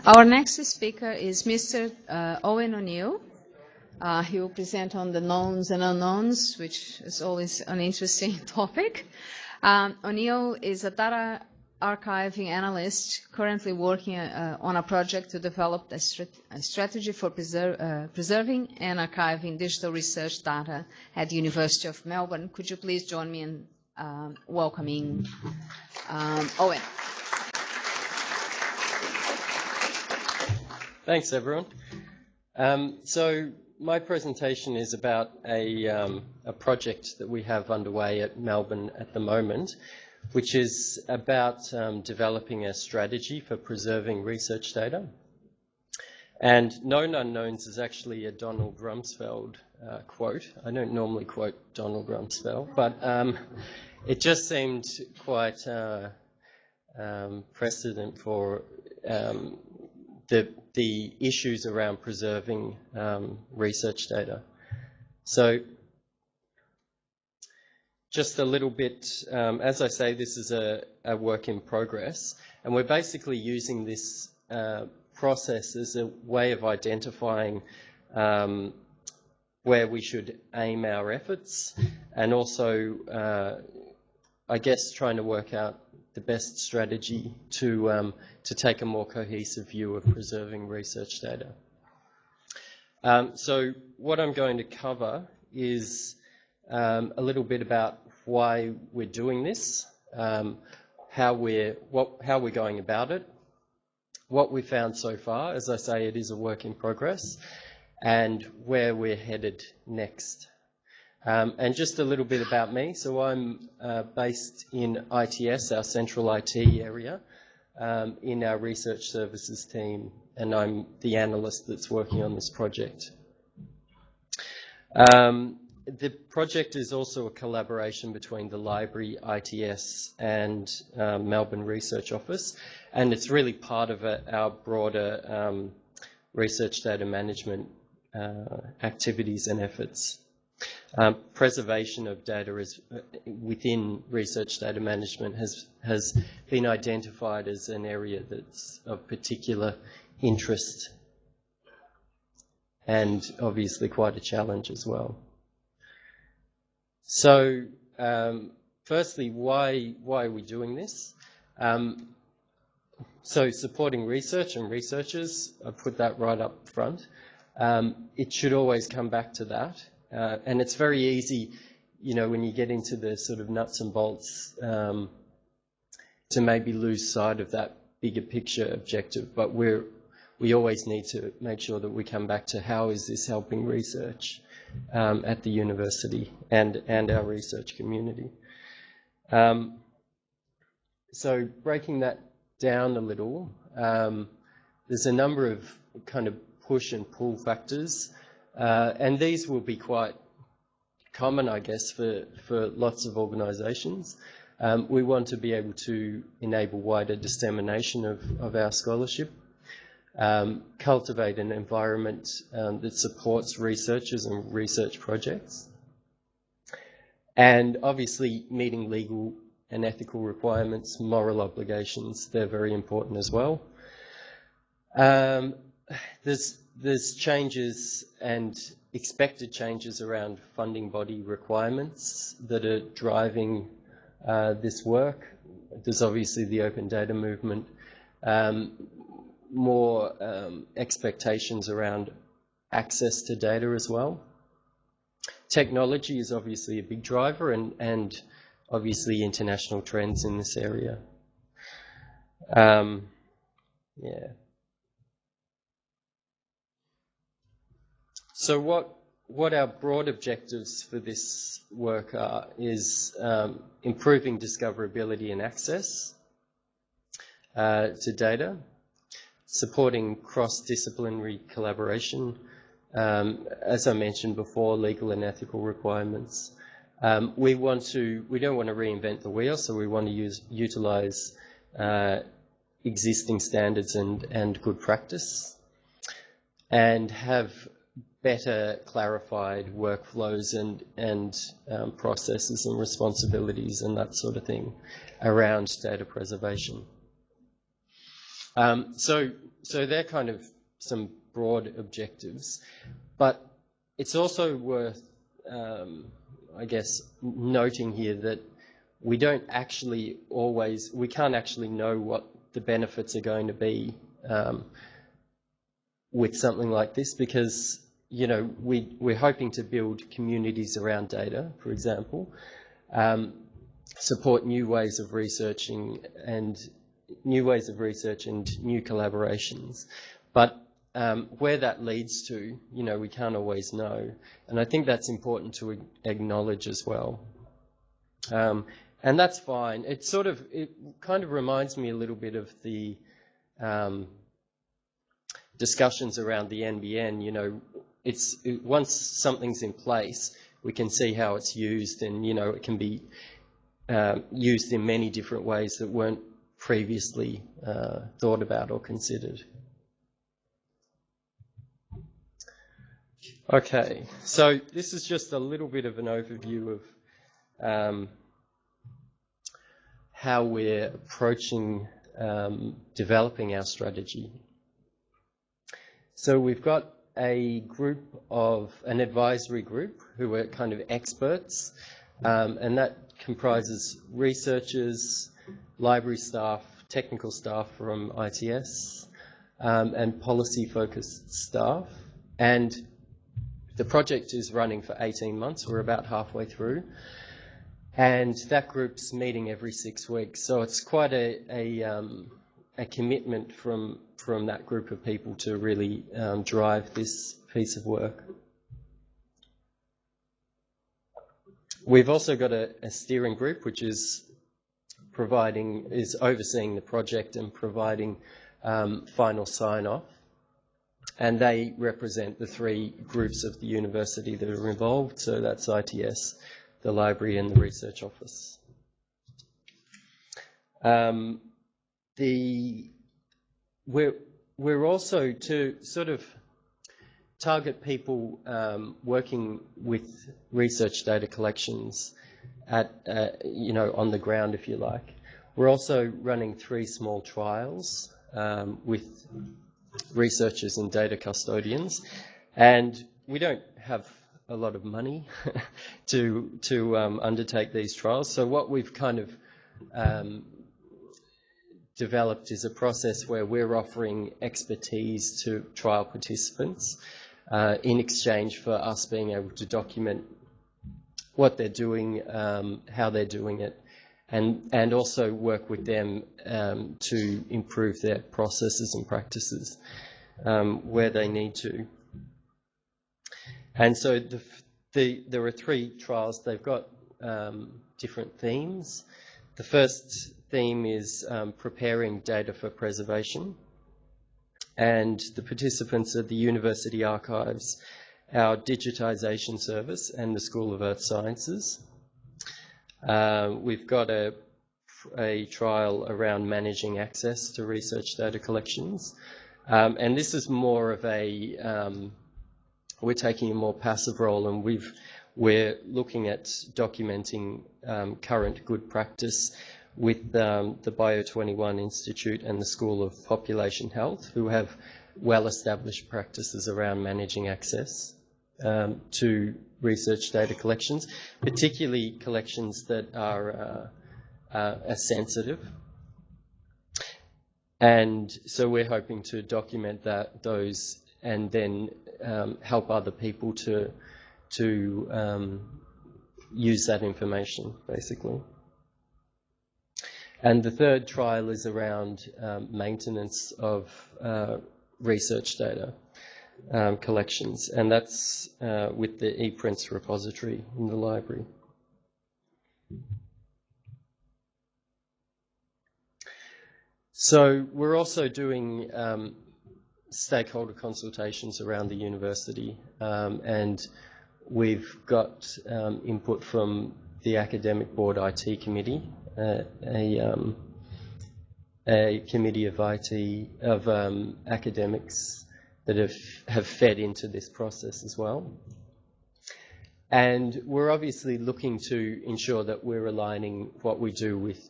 Our next speaker is Mr. Owen Oneill. He will present on the knowns and unknowns, which is always an interesting topic. Oneill is a data archiving analyst currently working on a project to develop a strategy for preserving and archiving digital research data at the University of Melbourne. Could you please join me in welcoming Owen? Thanks, everyone. So my presentation is about a project that we have underway at Melbourne at the moment, which is about developing a strategy for preserving research data. And Known Unknowns is actually a Donald Rumsfeld quote. I don't normally quote Donald Rumsfeld, but it just seemed quite precedent for the issues around preserving research data. So just a little bit, as I say, this is a work in progress, and we're basically using this process as a way of identifying where we should aim our efforts, and also, I guess, trying to work out the best strategy to take a more cohesive view of preserving research data. So what I'm going to cover is a little bit about why we're doing this, how we're going about it, what we found so far. As I say, it is a work in progress, and where we're headed next. And just a little bit about me. So I'm based in ITS, our central IT area, in our research services team, and I'm the analyst that's working on this project. The project is also a collaboration between the library, ITS, and Melbourne Research Office, and it's really part of our broader research data management activities and efforts. Preservation of data within research data management has been identified as an area that's of particular interest, and obviously quite a challenge as well. So firstly, why are we doing this? So supporting research and researchers, I put that right up front. It should always come back to that. And it's very easy, you know, when you get into the sort of nuts and bolts, to maybe lose sight of that bigger picture objective. But we always need to make sure that we come back to how is this helping research at the university and our research community. So breaking that down a little, there's a number of kind of push and pull factors. And these will be quite common, I guess, for lots of organisations. We want to be able to enable wider dissemination of our scholarship, cultivate an environment that supports researchers and research projects, and obviously meeting legal and ethical requirements, moral obligations, they're very important as well. There's changes and expected changes around funding body requirements that are driving this work. There's obviously the open data movement, more expectations around access to data as well. Technology is obviously a big driver, and obviously international trends in this area. Yeah. So what our broad objectives for this work are is improving discoverability and access to data, supporting cross-disciplinary collaboration, as I mentioned before, legal and ethical requirements. We don't want to reinvent the wheel, so we want to utilise existing standards and good practice, and have better clarified workflows and processes and responsibilities and that sort of thing around data preservation. So they're kind of some broad objectives, but it's also worth, I guess, noting here that we can't actually know what the benefits are going to be with something like this, because we're hoping to build communities around data, for example, support new ways of researching and new collaborations. But where that leads to, we can't always know. And I think that's important to acknowledge as well. And that's fine. It kind of reminds me a little bit of the discussions around the NBN. Once something's in place, we can see how it's used, and it can be used in many different ways that weren't previously thought about or considered. Okay, so this is just a little bit of an overview of how we're approaching developing our strategy. So we've got an advisory group who are kind of experts, and that comprises researchers, library staff, technical staff from ITS, and policy-focused staff. And the project is running for 18 months. We're about halfway through. And that group's meeting every 6 weeks. So it's quite a commitment from that group of people to really drive this piece of work. We've also got a steering group which is overseeing the project and providing final sign-off. And they represent the 3 groups of the university that are involved. So that's ITS, the library, and the research office. We're also to sort of target people working with research data collections on the ground, if you like. We're also running 3 small trials with researchers and data custodians, and we don't have a lot of money to undertake these trials. So what we've kind of developed is a process where we're offering expertise to trial participants in exchange for us being able to document what they're doing, how they're doing it, and also work with them to improve their processes and practices where they need to. And so there are 3 trials. They've got different themes. The first theme is preparing data for preservation. And the participants are the University Archives, our digitisation service, and the School of Earth Sciences. We've got a trial around managing access to research data collections. And this is more of we're taking a more passive role, and we're looking at documenting current good practice with the Bio21 Institute and the School of Population Health, who have well-established practices around managing access to research data collections, particularly collections that are sensitive. And so we're hoping to document those and then help other people to use that information, basically. And the third trial is around maintenance of research data collections, and that's with the ePrints repository in the library. So we're also doing stakeholder consultations around the university, and we've got input from the Academic Board IT Committee, a committee of academics that have fed into this process as well. And we're obviously looking to ensure that we're aligning what we do with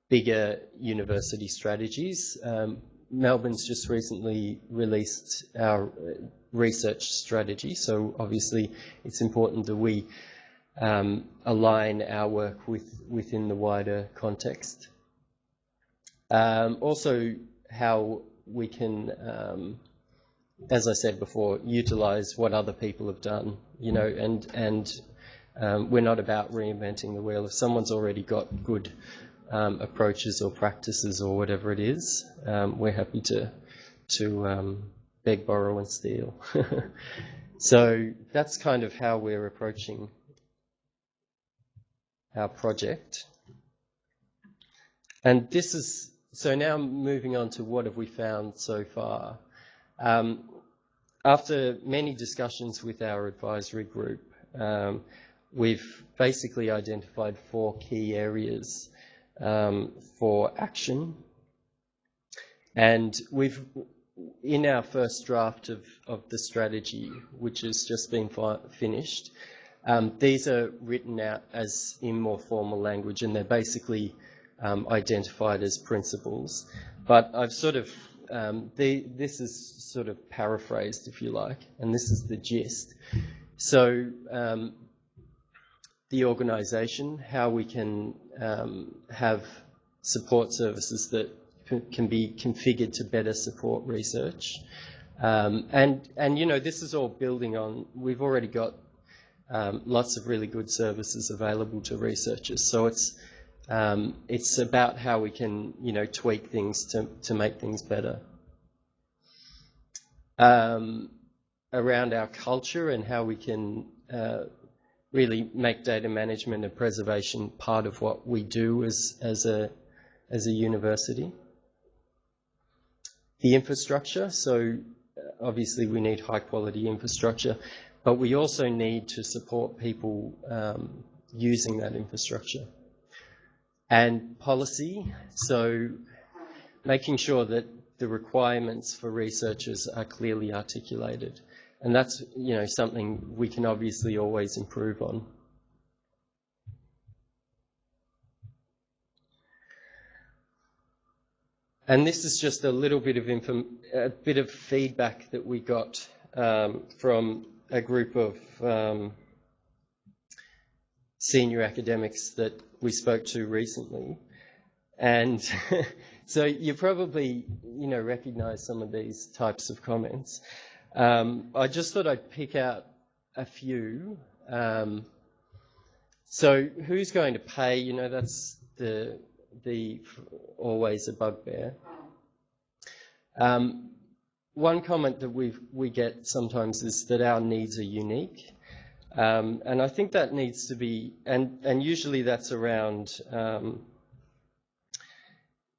bigger university strategies. Melbourne's just recently released our research strategy, so obviously it's important that we align our work within the wider context. Also, how we can, as I said before, utilise what other people have done, you know, and we're not about reinventing the wheel. If someone's already got good approaches or practices or whatever it is, we're happy to beg, borrow and steal. So that's kind of how we're approaching our project. And this is, so now moving on to what have we found so far. After many discussions with our advisory group, we've basically identified 4 key areas for action. And we've, in our first draft of the strategy, which has just been finished, these are written out as in more formal language, and they're basically identified as principles. But I've sort of, this is sort of paraphrased, if you like, and this is the gist. So the organisation, how we can have support services that can be configured to better support research. And you know, this is all building on, we've already got lots of really good services available to researchers. So it's about how we can, you know, tweak things to make things better. Around our culture and how we can really make data management and preservation part of what we do as a university. The infrastructure, so obviously we need high quality infrastructure, but we also need to support people using that infrastructure. And policy, so making sure that the requirements for researchers are clearly articulated. And that's, you know, something we can obviously always improve on. And this is just a little bit of feedback that we got from a group of senior academics that we spoke to recently. And so you probably, you know, recognise some of these types of comments. I just thought I'd pick out a few. So who's going to pay? You know, that's the always a bugbear. One comment that we get sometimes is that our needs are unique. And I think that needs to be, and usually that's around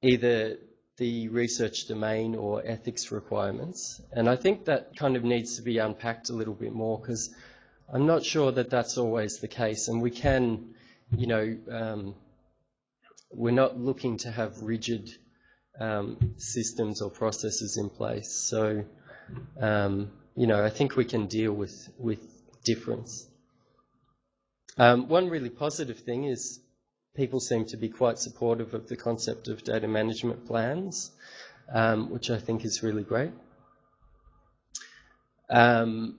either the research domain or ethics requirements. And I think that kind of needs to be unpacked a little bit more, because I'm not sure that that's always the case. And we can, you know, we're not looking to have rigid systems or processes in place. So, you know, I think we can deal with difference. One really positive thing is people seem to be quite supportive of the concept of data management plans, which I think is really great. And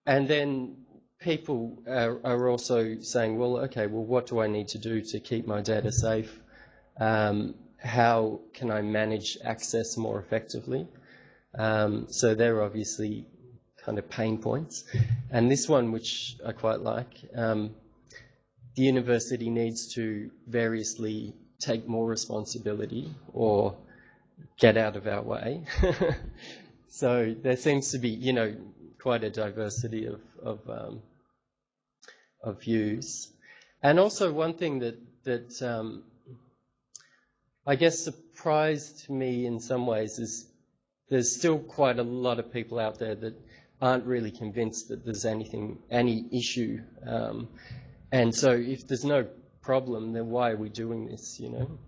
then people are also saying, well, okay, well, what do I need to do to keep my data safe? How can I manage access more effectively? So they're obviously kind of pain points. And this one, which I quite like, the university needs to variously take more responsibility or get out of our way. So there seems to be, you know, quite a diversity of views. And also one thing that I guess surprised me in some ways is there's still quite a lot of people out there that aren't really convinced that there's any issue. And so if there's no problem, then why are we doing this, you know?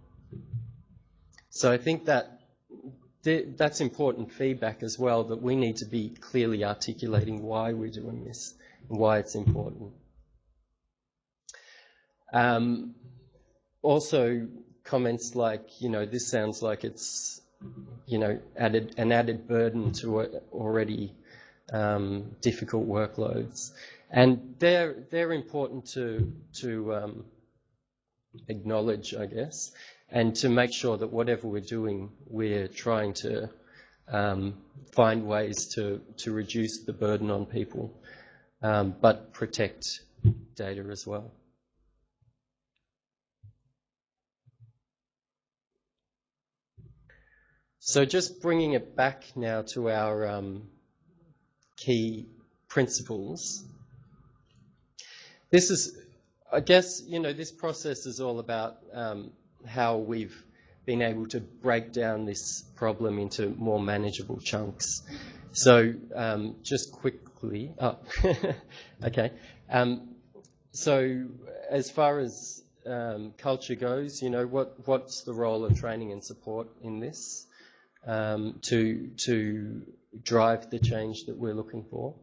So I think that that's important feedback as well, that we need to be clearly articulating why we're doing this and why it's important. Also, comments like, you know, this sounds like it's an added burden to already difficult workloads. And they're important to acknowledge, I guess, and to make sure that whatever we're doing, we're trying to find ways to reduce the burden on people, but protect data as well. So just bringing it back now to our key principles. This is, I guess, this process is all about how we've been able to break down this problem into more manageable chunks. So just quickly, okay. So as far as culture goes, what's the role of training and support in this to drive the change that we're looking for?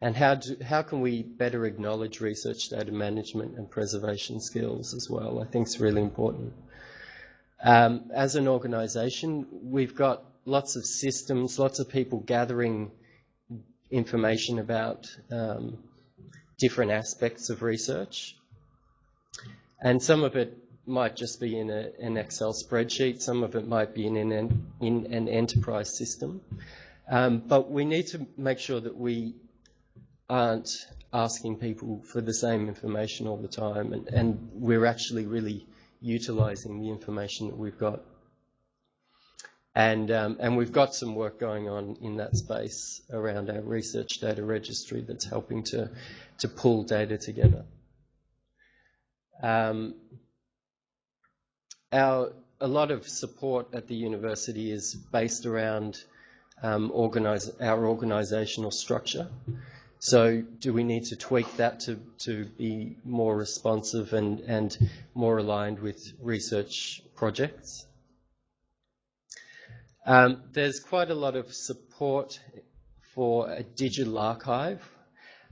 And how can we better acknowledge research data management and preservation skills as well? I think it's really important. As an organisation, we've got lots of systems, lots of people gathering information about different aspects of research. And some of it might just be in an Excel spreadsheet, some of it might be in an enterprise system. But we need to make sure that we aren't asking people for the same information all the time, and we're actually really utilising the information that we've got. And we've got some work going on in that space around our research data registry that's helping to pull data together. A lot of support at the university is based around our organisational structure. So do we need to tweak that to be more responsive and more aligned with research projects? There's quite a lot of support for a digital archive,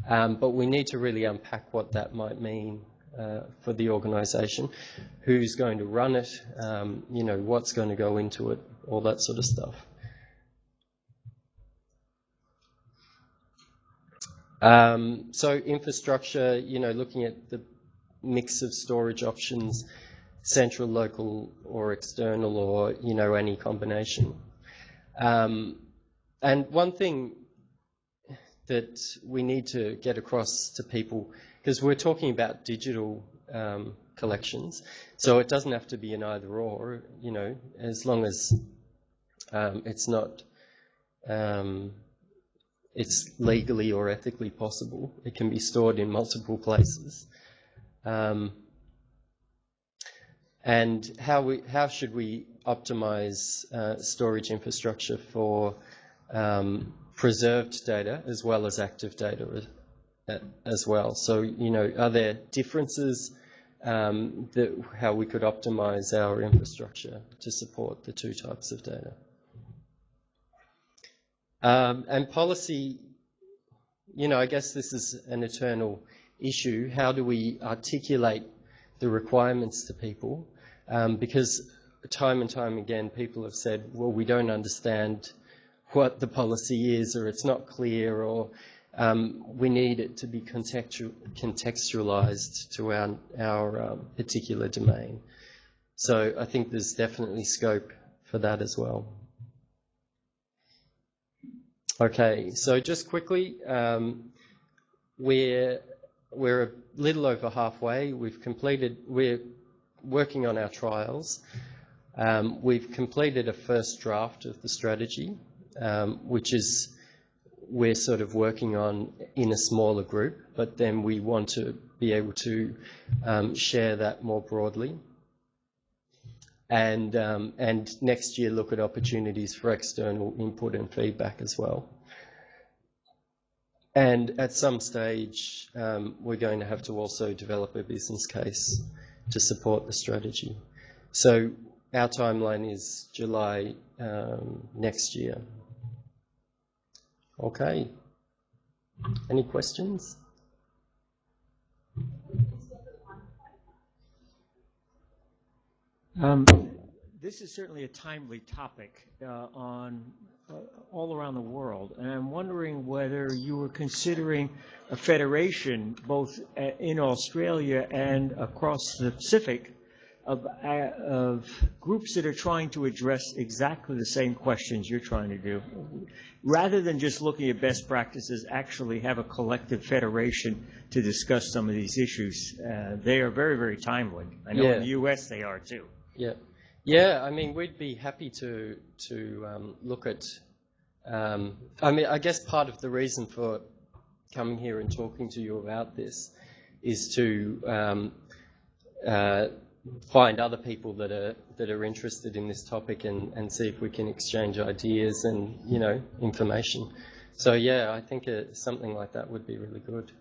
but we need to really unpack what that might mean for the organisation, who's going to run it, what's going to go into it, all that sort of stuff. So infrastructure, looking at the mix of storage options, central, local, or external, or, any combination. And one thing that we need to get across to people, because we're talking about digital collections, so it doesn't have to be an either or, as long as it's not, it's legally or ethically possible. It can be stored in multiple places. And how should we optimize storage infrastructure for preserved data as well as active data as well? So, are there differences how we could optimize our infrastructure to support the two types of data? And policy, I guess this is an eternal issue. How do we articulate the requirements to people? Because time and time again, people have said, well, we don't understand what the policy is, or it's not clear, or we need it to be contextualized to our particular domain. So I think there's definitely scope for that as well. Okay, so just quickly, we're a little over halfway. We're working on our trials. We've completed a first draft of the strategy, which we're sort of working on in a smaller group, but then we want to be able to share that more broadly. And next year look at opportunities for external input and feedback as well. And at some stage, we're going to have to also develop a business case to support the strategy. So our timeline is July next year. Okay. Any questions? this is certainly a timely topic all around the world, and I'm wondering whether you were considering a federation, both in Australia and across the Pacific, of groups that are trying to address exactly the same questions you're trying to do. Rather than just looking at best practices, actually have a collective federation to discuss some of these issues. They are very, very timely. I know in the U.S. they are too. Yeah. Yeah, I mean, we'd be happy to look at, I mean, I guess part of the reason for coming here and talking to you about this is to find other people that are interested in this topic and see if we can exchange ideas and, you know, information. So, yeah, I think something like that would be really good.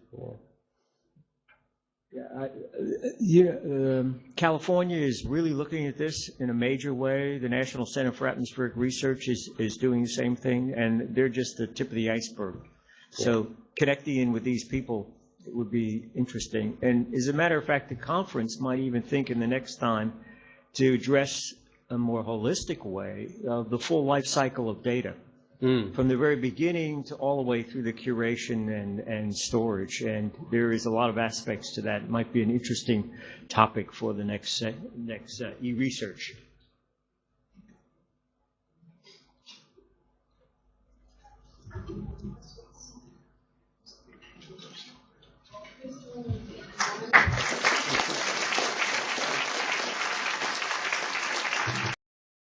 California is really looking at this in a major way. The National Center for Atmospheric Research is doing the same thing, and they're just the tip of the iceberg. So connecting in with these people would be interesting. And as a matter of fact, the conference might even think in the next time to address a more holistic way of the full life cycle of data. From the very beginning to all the way through the curation and storage. And there is a lot of aspects to that. It might be an interesting topic for the next e-research.